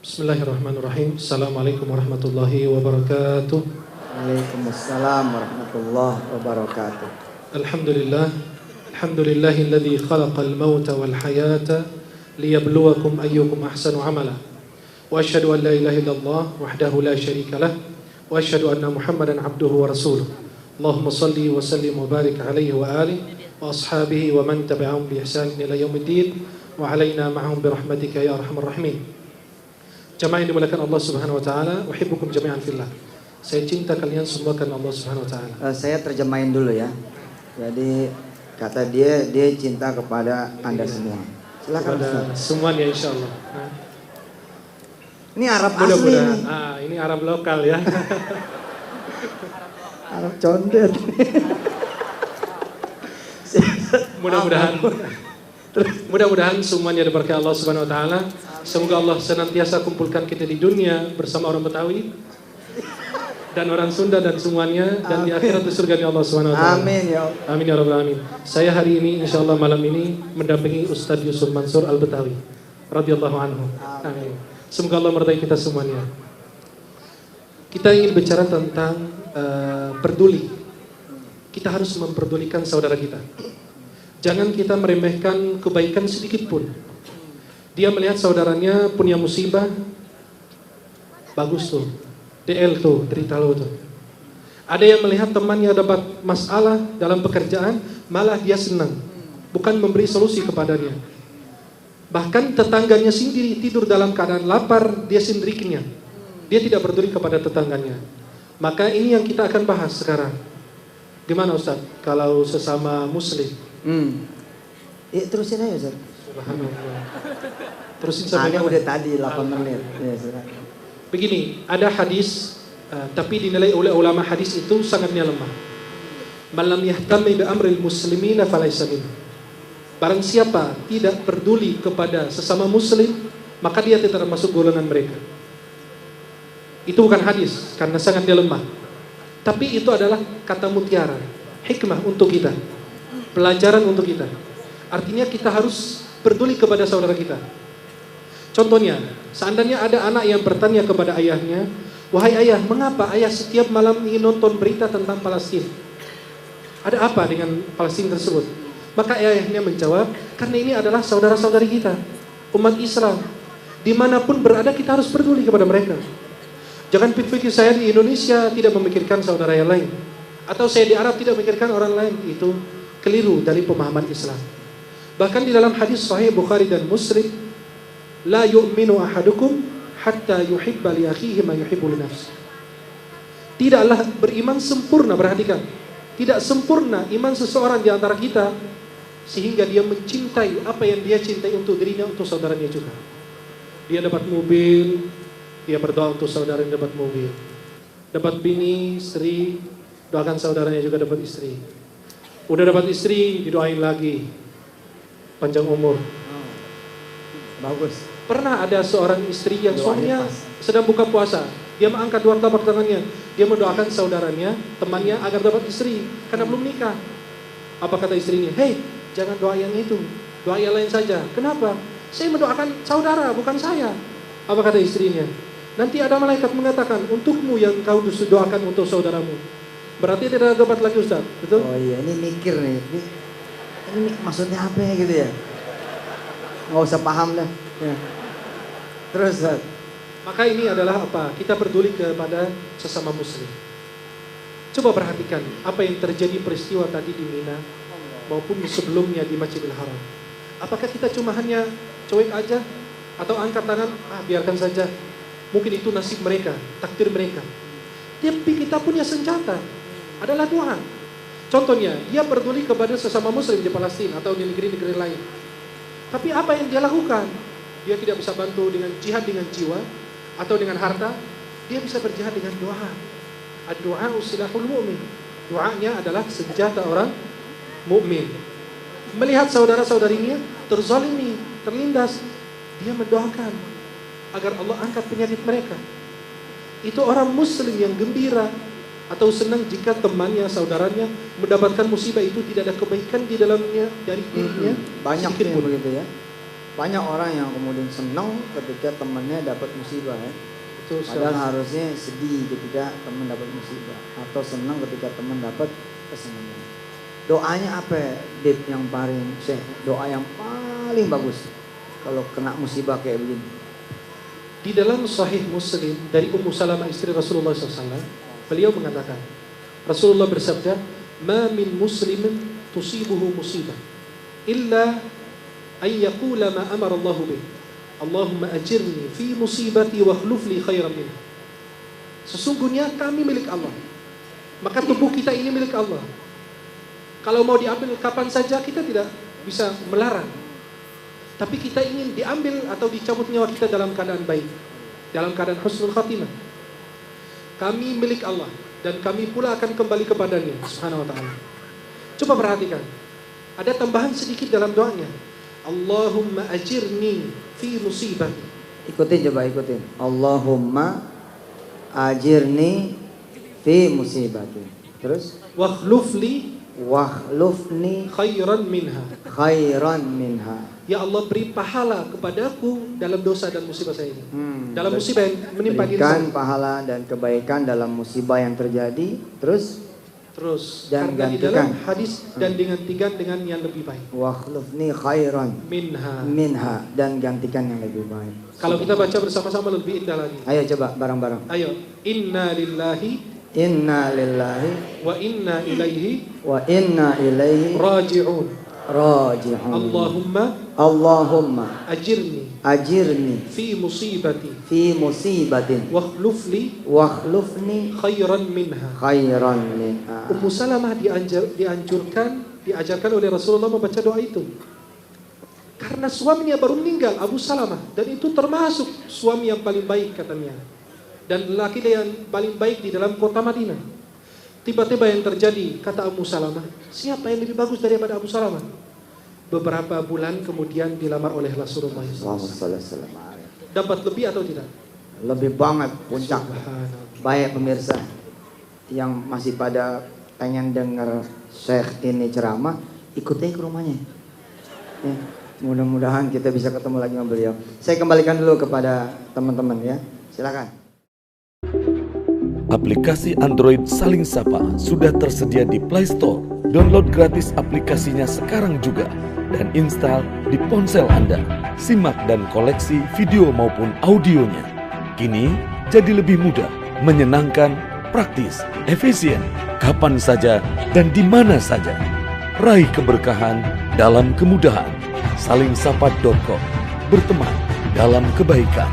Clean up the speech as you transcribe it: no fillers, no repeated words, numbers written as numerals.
Bismillahirrahmanirrahim. Assalamualaikum warahmatullahi wabarakatuh. Waalaikumsalam warahmatullahi wabarakatuh. Alhamdulillah. Alhamdulillahilladzi khalaqal mauta wal hayata liyabluwakum ayyukum ahsanu amala. Wa asyhadu an la ilaha illallah wahdahu la syarika lah wa asyhadu anna Muhammadan abduhu wa rasuluh. Allahumma shalli wa sallim wa barik alaihi wa alihi wa ashabihi wa man tabi'ahum bi ihsan ila yaumiddin wa alaina ma'ahum bi rahmatika ya arhamar rahimin. Jamaah yang dimuliakan Allah Subhanahu wa taala, uhibbukum jami'an fillah. Saya cinta kalian semua karena Allah Subhanahu wa taala. Saya terjemahin dulu ya. Jadi kata dia cinta kepada Anda semua. Silakan Kepada semuanya insyaallah. Ini Arab asli nih. Ini Arab lokal ya. Arab condet. Mudah-mudahan semuanya diberkahi Allah Subhanahu wa taala. Semoga Allah senantiasa kumpulkan kita di dunia bersama orang Betawi dan orang Sunda dan semuanya, dan di akhirat di surga Allah Subhanahu wa taala. Amin ya Allah. Amin ya rabbal alamin. Saya hari ini insyaallah malam ini mendampingi Ustadz Yusuf Mansur Al-Betawi radhiyallahu anhu. Amin. Semoga Allah meridai kita semuanya. Kita ingin bicara tentang peduli. Kita harus memperdulikan saudara kita. Jangan kita meremehkan kebaikan sedikit pun. Dia melihat saudaranya punya musibah, bagus tuh, DL tuh, derita lo tuh. Ada yang melihat temannya dapat masalah dalam pekerjaan, malah dia senang, bukan memberi solusi kepadanya. Bahkan tetangganya sendiri tidur dalam keadaan lapar, dia sendirinya. Dia tidak peduli kepada tetangganya. Maka ini yang kita akan bahas sekarang. Gimana Ustaz, kalau sesama muslim? Terusin aja Ustaz. Subhanallah. Terusin sampai udah tadi 8 menit. Ya, begini, ada hadis, tapi dinilai oleh ulama hadis itu sangatnya lemah. Man lam yahtami bi amril muslimina falaysa minhum. Barang siapa tidak peduli kepada sesama muslim, maka dia tidak termasuk golongan mereka. Itu bukan hadis karena sangatnya lemah. Tapi itu adalah kata mutiara, hikmah untuk kita, pelajaran untuk kita. Artinya kita harus peduli kepada saudara kita. Contohnya, seandainya ada anak yang bertanya kepada ayahnya, "Wahai ayah, mengapa ayah setiap malam ingin nonton berita tentang Palestina? Ada apa dengan Palestina tersebut?" Maka ayahnya menjawab, "Karena ini adalah saudara-saudari kita, umat Islam. Dimanapun berada kita harus peduli kepada mereka. Jangan pikir saya di Indonesia tidak memikirkan saudara yang lain, atau saya di Arab tidak memikirkan orang lain." Itu keliru dari pemahaman Islam. Bahkan di dalam hadis sahih Bukhari dan Muslim, la yu'minu ahadukum hatta yuhibba li akhihi ma yuhibbu li nafsihi. Tidaklah beriman sempurna, perhatikan. Tidak sempurna iman seseorang di antara kita sehingga dia mencintai apa yang dia cintai untuk dirinya, untuk saudaranya juga. Dia dapat mobil, dia berdoa untuk saudara yang dapat mobil. Dapat bini, istri, doakan saudaranya juga dapat istri. Udah dapat istri, didoain lagi panjang umur. Bagus. Pernah ada seorang istri yang suaminya sedang buka puasa, dia mengangkat dua telapak tangannya, dia mendoakan saudaranya, temannya agar dapat istri karena belum nikah. Apa kata istrinya? "Hei, jangan doa yang itu, doa yang lain saja." "Kenapa?" "Saya mendoakan saudara, bukan saya." Apa kata istrinya? "Nanti ada malaikat mengatakan, untukmu yang kau doakan untuk saudaramu." Berarti tidak dapat lagi Ustaz, betul? Oh iya, ini mikir nih. Ini maksudnya apa ya gitu ya? Nggak usah paham dah. Ya. Terus Ustaz. Maka ini adalah apa? Kita peduli kepada sesama muslim. Coba perhatikan apa yang terjadi peristiwa tadi di Mina maupun sebelumnya di Masjidil Haram. Apakah kita cuma hanya cuek aja atau angkat tangan, biarkan saja. Mungkin itu nasib mereka, takdir mereka. Tapi kita punya senjata, adalah doa. Contohnya, dia peduli kepada sesama muslim di Palestina atau di negeri-negeri lain. Tapi apa yang dia lakukan? Dia tidak bisa bantu dengan jihad dengan jiwa atau dengan harta. Dia bisa berjihad dengan doa. Ad-du'a usilahul mu'min. Doanya adalah senjata orang mukmin. Melihat saudara-saudarinya terzalimi, terlindas, dia mendoakan agar Allah angkat penyakit mereka. Itu orang muslim yang gembira atau senang jika temannya, saudaranya mendapatkan musibah itu tidak ada kebaikan di dalamnya dari dirinya. Banyak yang begitu ya. Banyak orang yang kemudian senang ketika temannya dapat musibah ya. Betul sekali. Padahal harusnya sedih ketika teman dapat musibah atau senang ketika teman dapat kesenangan. Doanya apa, Dip, yang paling doa yang paling bagus kalau kena musibah kayak begini? Di dalam Sahih Muslim dari Ummu Salamah istri Rasulullah SAW, beliau mengatakan, Rasulullah bersabda, "Ma min muslimin tusibuhu musibah illa an yaqula ma amara Allah bih. Allahumma ajirni fi musibati wa akhluf li khairan minha." Sesungguhnya kami milik Allah. Maka tubuh kita ini milik Allah. Kalau mau diambil kapan saja kita tidak bisa melarang. Tapi kita ingin diambil atau dicabut nyawa kita dalam keadaan baik, dalam keadaan husnul khatimah. Kami milik Allah dan kami pula akan kembali kepadanya Subhanahu wa ta'ala. Coba perhatikan, ada tambahan sedikit dalam doanya. Allahumma ajirni fi musibati. Ikutin, coba ikutin. Allahumma ajirni fi musibati. Terus Wakhlufli khairan minha. Khairan minha. Ya Allah, beri pahala kepadaku dalam dosa dan musibah saya ini. Dalam musibah yang menimpa diri saya. Berikan pahala dan kebaikan dalam musibah yang terjadi. Terus dan karena di gantikan dalam hadis dan digantikan dengan yang lebih baik. Wakhlufni khairan minha dan gantikan yang lebih baik. Kalau kita baca bersama-sama lebih indah lagi. Ayo coba bareng-bareng. Ayo, inna lillahi wa inna ilaihi raji'un. Allahumma ajirni fi musibatin wakhlufni khairan minha. Ummu Salamah diajarkan oleh Rasulullah membaca doa itu karena suaminya baru meninggal, Abu Salamah, dan itu termasuk suami yang paling baik katanya dan lelaki yang paling baik di dalam kota Madinah. Tiba-tiba yang terjadi, kata Ummu Salamah, siapa yang lebih bagus daripada Abu Salamah? Beberapa bulan kemudian dilamar oleh Rasulullah SAW. Dapat lebih atau tidak? Lebih banget, puncak. Baik pemirsa yang masih pada pengen dengar Syekh ini ceramah, ikut aja ke rumahnya ya, mudah-mudahan kita bisa ketemu lagi sama beliau. Saya kembalikan dulu kepada teman-teman ya, silakan. Aplikasi Android Saling Sapa sudah tersedia di Play Store. Download gratis aplikasinya sekarang juga dan install di ponsel Anda. Simak dan koleksi video maupun audionya. Kini jadi lebih mudah, menyenangkan, praktis, efisien, kapan saja dan di mana saja. Raih keberkahan dalam kemudahan. Salingsapa.com. Berteman dalam kebaikan.